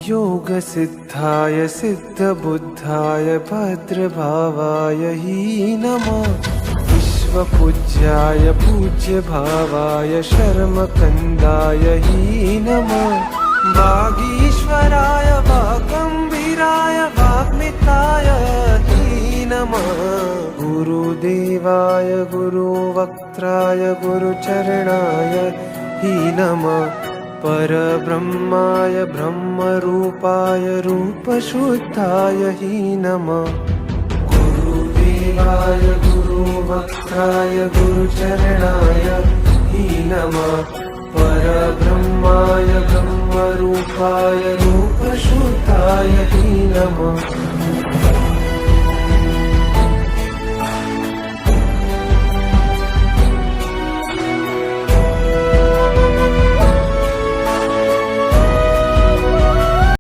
योगसिद्धाय सिद्धबुद्धाय भद्रभावाय हि नमः। विश्वपूज्याय पूज्यभावाय शर्मकन्दाय हि नमः। वागीश्वराय वागम्भीराय वाग्मिताय हि नमः। गुरुदेवाय गुरुवक्त्राय गुरुचरणाय हि नमः। परब्रह्माय ब्रह्मरूपाय रूपशुद्धाय हि नमः। गुरुदेवाय गुरुवक्त्राय गुरुचरणाय हि नमः। परब्रह्माय ब्रह्मरूपाय रूपशुद्धाय हि नमः।